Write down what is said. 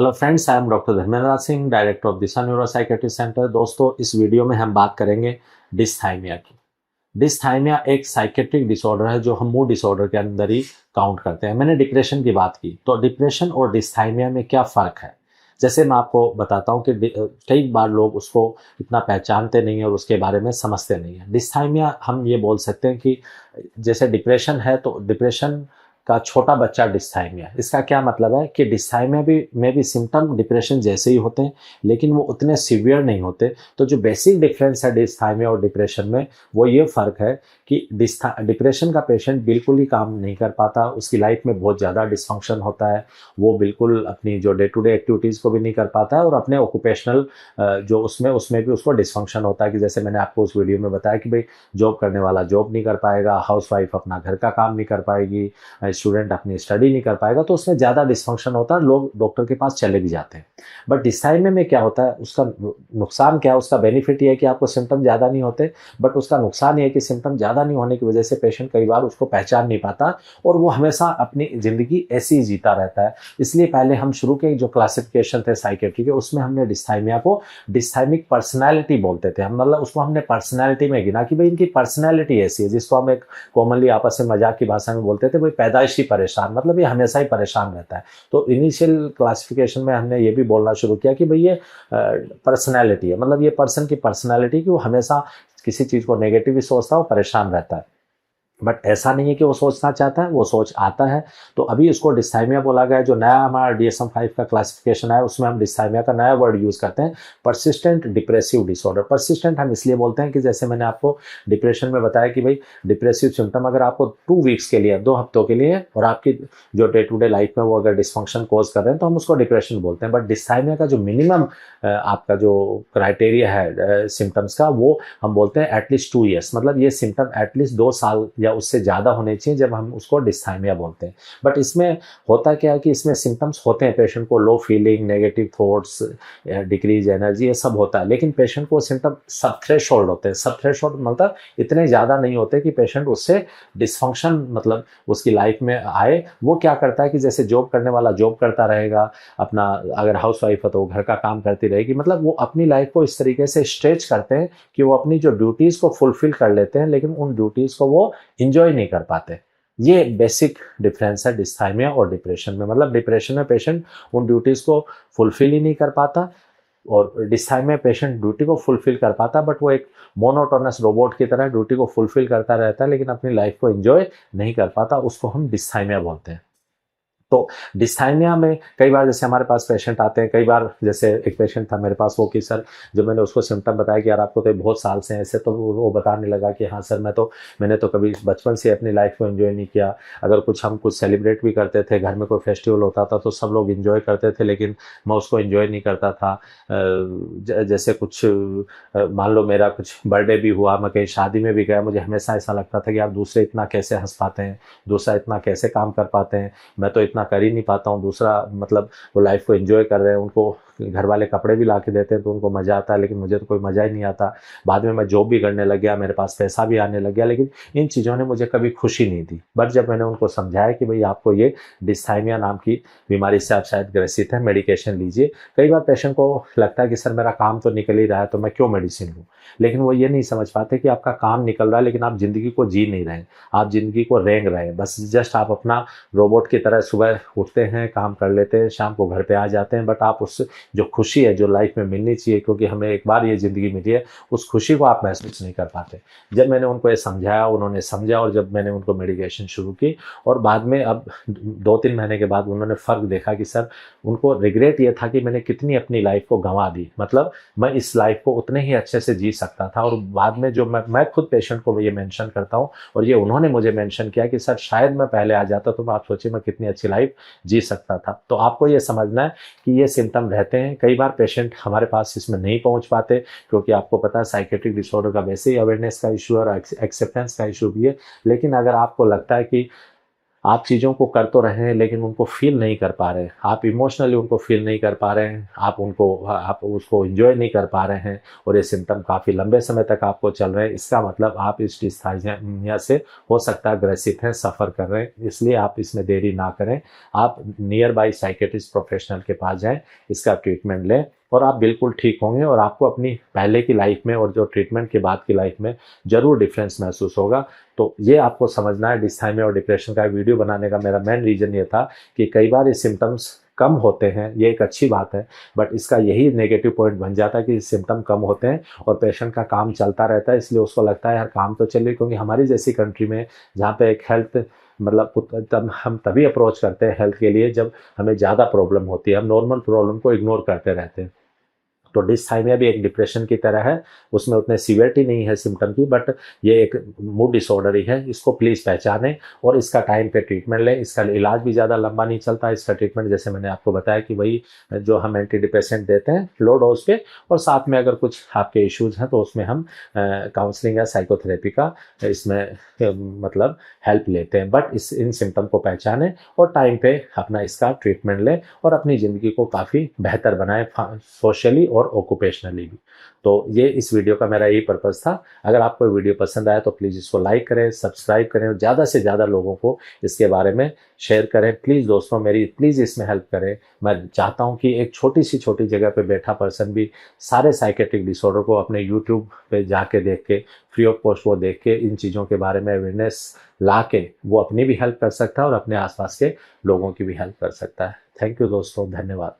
Hello friends, I am doctor Dharmendra Singh, director of Disha neuro psychiatry centre. दोस्तों, इस video में हम बात करेंगे डिस्थाइमिया की। डिस्थाइमिया एक साइकेट्रिक डिसऑर्डर है जो हम मूड डिसऑर्डर के अंदर ही काउंट करते हैं। मैंने डिप्रेशन की बात की, तो डिप्रेशन और डिस्थाइमिया में क्या फ़र्क है? जैसे मैं आपको बताता हूँ कि कई बार लोग उसको इतना पहचानते नहीं हैं और उसके बारे में समझते नहीं हैं। डिस्थाइमिया हम ये बोल सकते हैं कि जैसे डिप्रेशन है, तो डिप्रेशन का छोटा बच्चा डिस्थाइमिया। इसका क्या मतलब है कि डिस्थाइमिया भी में भी सिम्टम डिप्रेशन जैसे ही होते हैं, लेकिन वो उतने सीवियर नहीं होते। तो जो बेसिक डिफरेंस है डिस्थाइमिया और डिप्रेशन में, वो ये फ़र्क है कि डिप्रेशन का पेशेंट बिल्कुल ही काम नहीं कर पाता, उसकी लाइफ में बहुत ज़्यादा डिसफंक्शन होता है। वो बिल्कुल अपनी जो डे टू डे एक्टिविटीज़ को भी नहीं कर पाता है, और अपने ऑक्यूपेशनल जो उसमें भी उसको डिसफंक्शन होता है कि जैसे मैंने आपको उस वीडियो में बताया कि भाई जॉब करने वाला जॉब नहीं कर पाएगा, हाउसवाइफ अपना घर का काम नहीं कर पाएगी, स्टूडेंट अपनी स्टडी नहीं कर पाएगा, तो उसमें ज़्यादा डिसफंक्शन होता है, लोग डॉक्टर के पास चले भी जाते हैं। बट डिस्थाइमिया में क्या होता है, उसका नुकसान क्या है? उसका बेनिफिट ये है कि आपको सिम्टम ज़्यादा नहीं होते, बट उसका नुकसान ये है कि सिम्टम ज़्यादा नहीं होने की वजह से पेशेंट कई बार उसको पहचान नहीं पाता और वो हमेशा अपनी ज़िंदगी ऐसे ही जीता रहता है। इसलिए पहले हम शुरू के जो क्लासिफिकेशन थे साइकेट्री के, उसमें हमने डिस्थाइमिया को डिस्थाइमिक पर्सनैलिटी बोलते थे। हम मतलब उसको हमने पर्सनैलिटी में गिना कि भाई इनकी पर्सनैलिटी ऐसी है, जिसको हम एक कॉमनली आपस में मजाक की भाषा में बोलते थे भाई पैदाइशी परेशान, मतलब ये हमेशा ही परेशान रहता है। तो इनिशियल क्लासिफिकेशन में हमने ये भी बोलना शुरू किया कि भाई ये पर्सनैलिटी है, मतलब ये पर्सन की पर्सनैलिटी कि वो हमेशा किसी चीज़ को नेगेटिव ही सोचता है, वो परेशान रहता है। बट ऐसा नहीं है कि वो सोचना चाहता है, वो सोच आता है। तो अभी इसको डिस्थाइमिया बोला गया है। जो नया हमारा DSM-5 का क्लासिफिकेशन है, उसमें हम डिस्थाइमिया का नया वर्ड यूज़ करते हैं, परसिस्टेंट डिप्रेसिव डिसऑर्डर। परसिस्टेंट हम इसलिए बोलते हैं कि जैसे मैंने आपको डिप्रेशन में बताया कि भाई डिप्रेसिव सिम्टम अगर आपको 2 वीक्स के लिए, 2 हफ्तों के लिए, और आपकी जो डे टू डे लाइफ में वो अगर डिसफंक्शन कॉज कर रहे हैं, तो हम उसको डिप्रेशन बोलते हैं। बट डिस्थाइमिया का जो मिनिमम आपका जो क्राइटेरिया है सिम्टम्स का, वो हम बोलते हैं एटलीस्ट 2 ईयर्स, मतलब ये सिम्टम एटलीस्ट 2 साल या उससे ज़्यादा होने चाहिए जब हम उसको डिस्थाइमिया बोलते हैं। बट इसमें होता क्या है कि इसमें सिम्टम्स होते हैं, पेशेंट को लो feeling, negative thoughts, decrease energy, ये सब होता है, लेकिन पेशेंट को सिम्टम सब थ्रेशोल्ड होते हैं। सब थ्रेशोल्ड मतलब इतने ज़्यादा नहीं होते कि पेशेंट उससे डिसफंक्शन मतलब उसकी लाइफ में आए। वो क्या करता है कि जैसे जॉब करने वाला जॉब करता रहेगा, अपना अगर हाउस वाइफ है तो वो घर का काम करती रहेगी, मतलब वो अपनी लाइफ को इस तरीके से स्ट्रेच करते हैं कि वो अपनी जो ड्यूटीज़ को फुलफिल कर लेते हैं, लेकिन उन ड्यूटीज़ को वो इंजॉय नहीं कर पाते। ये बेसिक डिफरेंस है डिस्थाइमिया और डिप्रेशन में। मतलब डिप्रेशन में पेशेंट उन ड्यूटीज़ को फुलफिल ही नहीं कर पाता, और डिस्थाइमिया पेशेंट ड्यूटी को फुलफिल कर पाता, बट वो एक मोनोटोनस रोबोट की तरह ड्यूटी को फुलफिल करता रहता है, लेकिन अपनी लाइफ को एंजॉय नहीं कर पाता। उसको हम डिस्थाइमिया बोलते हैं। तो डिस्थाइमिया में कई बार जैसे हमारे पास पेशेंट आते हैं, कई बार जैसे एक पेशेंट था मेरे पास, वो कि सर जब मैंने उसको सिम्टम बताया कि यार आपको तो बहुत साल से ऐसे, तो वो बताने लगा कि हाँ सर मैंने तो कभी बचपन से अपनी लाइफ को एंजॉय नहीं किया। अगर हम कुछ सेलिब्रेट भी करते थे, घर में कोई फेस्टिवल होता था तो सब लोग एंजॉय करते थे, लेकिन मैं उसको एंजॉय नहीं करता था। जैसे कुछ मान लो मेरा कुछ बर्थडे भी हुआ, मैं कहीं शादी में भी गया, मुझे हमेशा ऐसा लगता था कि यार दूसरे इतना कैसे हंस पाते हैं, दूसरा इतना कैसे काम कर पाते हैं, मैं तो इतना कर ही नहीं पाता हूँ। दूसरा मतलब वो लाइफ को एंजॉय कर रहे हैं, उनको घर वाले कपड़े भी ला के देते हैं तो उनको मज़ा आता है, लेकिन मुझे तो कोई मज़ा ही नहीं आता। बाद में मैं जॉब भी करने लग गया, मेरे पास पैसा भी आने लग गया, लेकिन इन चीज़ों ने मुझे कभी खुशी नहीं दी। बट जब मैंने उनको समझाया कि भाई आपको ये डिस्थाइमिया नाम की बीमारी से आप शायद ग्रसित है, मेडिकेशन लीजिए। कई बार पेशेंट को लगता है कि सर मेरा काम तो निकल ही रहा है, तो मैं क्यों मेडिसिन लूँ, लेकिन वो ये नहीं समझ पाते कि आपका काम निकल रहा है, लेकिन आप ज़िंदगी को जी नहीं रहे, आप ज़िंदगी को रेंग रहे हैं। बस जस्ट आप अपना रोबोट की तरह सुबह उठते हैं, काम कर लेते हैं, शाम को घर पे आ जाते हैं, बट आप उससे जो खुशी है जो लाइफ में मिलनी चाहिए, क्योंकि हमें एक बार ये ज़िंदगी मिली है, उस खुशी को आप महसूस नहीं कर पाते। जब मैंने उनको ये समझाया, उन्होंने समझा, और जब मैंने उनको मेडिकेशन शुरू की, और बाद में अब 2-3 महीने के बाद उन्होंने फ़र्क देखा कि सर उनको रिग्रेट ये था कि मैंने कितनी अपनी लाइफ को गंवा दी, मतलब मैं इस लाइफ को उतने ही अच्छे से जी सकता था। और बाद में जो मैं खुद पेशेंट को ये मेंशन करता हूँ, और ये उन्होंने मुझे मेंशन किया कि सर शायद मैं पहले आ जाता तो आप सोचिए मैं कितनी अच्छी लाइफ जी सकता था। तो आपको ये समझना है कि ये सिम्टम रहते हैं। कई बार पेशेंट हमारे पास इसमें नहीं पहुंच पाते, क्योंकि आपको पता है साइकेट्रिक डिसऑर्डर का वैसे ही अवेयरनेस का इशू है और एक्सेप्टेंस का इशू भी है। लेकिन अगर आपको लगता है कि आप चीज़ों को कर तो रहे हैं लेकिन उनको फील नहीं कर पा रहे हैं, आप इमोशनली उनको फील नहीं कर पा रहे हैं, आप उसको एंजॉय नहीं कर पा रहे हैं और ये सिम्टम काफ़ी लंबे समय तक आपको चल रहे हैं, इसका मतलब आप इस डिस्थाइमिया से हो सकता है ग्रसित हैं, सफ़र कर रहे हैं। इसलिए आप इसमें देरी ना करें, आप नियर बाई साइकेट्रिस्ट प्रोफेशनल के पास जाएं, इसका ट्रीटमेंट लें और आप बिल्कुल ठीक होंगे और आपको अपनी पहले की लाइफ में और जो ट्रीटमेंट के बाद की लाइफ में ज़रूर डिफरेंस महसूस होगा। तो ये आपको समझना है। डिस्थाइमिया और डिप्रेशन का वीडियो बनाने का मेरा मेन रीज़न ये था कि कई बार ये सिम्टम्स कम होते हैं, ये एक अच्छी बात है, बट इसका यही नेगेटिव पॉइंट बन जाता है कि सिम्टम कम होते हैं और पेशेंट का काम चलता रहता है, इसलिए उसको लगता है यार काम तो चलिए, क्योंकि हमारी जैसी कंट्री में जहाँ पे एक हेल्थ मतलब तब हम तभी अप्रोच करते हैं हेल्थ के लिए जब हमें ज़्यादा प्रॉब्लम होती है, हम नॉर्मल प्रॉब्लम को इग्नोर करते रहते हैं। तो डिस्थाइमिया भी एक डिप्रेशन की तरह है, उसमें उतने सीवियरिटी नहीं है सिम्टम की, बट ये एक मूड डिसऑर्डर ही है। इसको प्लीज़ पहचानें और इसका टाइम पे ट्रीटमेंट लें। इसका इलाज भी ज़्यादा लंबा नहीं चलता। इसका ट्रीटमेंट जैसे मैंने आपको बताया कि वही जो हम एंटी डिप्रेसेंट देते हैं लो डोज पे, और साथ में अगर कुछ आपके इश्यूज हैं तो उसमें हम काउंसलिंग या साइकोथेरेपी का इसमें मतलब हेल्प लेते हैं। बट इन सिम्टम को पहचानें और टाइम पे अपना इसका ट्रीटमेंट लें और अपनी ज़िंदगी को काफ़ी बेहतर बनाएं, सोशली और ऑक्यूपेशनली भी। तो ये इस वीडियो का मेरा यही पर्पज़ था। अगर आपको वीडियो पसंद आया तो प्लीज़ इसको लाइक करें, सब्सक्राइब करें और ज़्यादा से ज़्यादा लोगों को इसके बारे में शेयर करें। प्लीज़ दोस्तों मेरी प्लीज़ इसमें हेल्प करें। मैं चाहता हूँ कि एक छोटी जगह पे बैठा पर्सन भी सारे साइकेट्रिक डिसऑर्डर को अपने यूट्यूब पे जाके देख के, फ्री ऑफ कॉस्ट वो देख के इन चीज़ों के बारे में अवेयरनेस ला के वो अपनी भी हेल्प कर सकता है और अपने आसपास के लोगों की भी हेल्प कर सकता है। थैंक यू दोस्तों, धन्यवाद।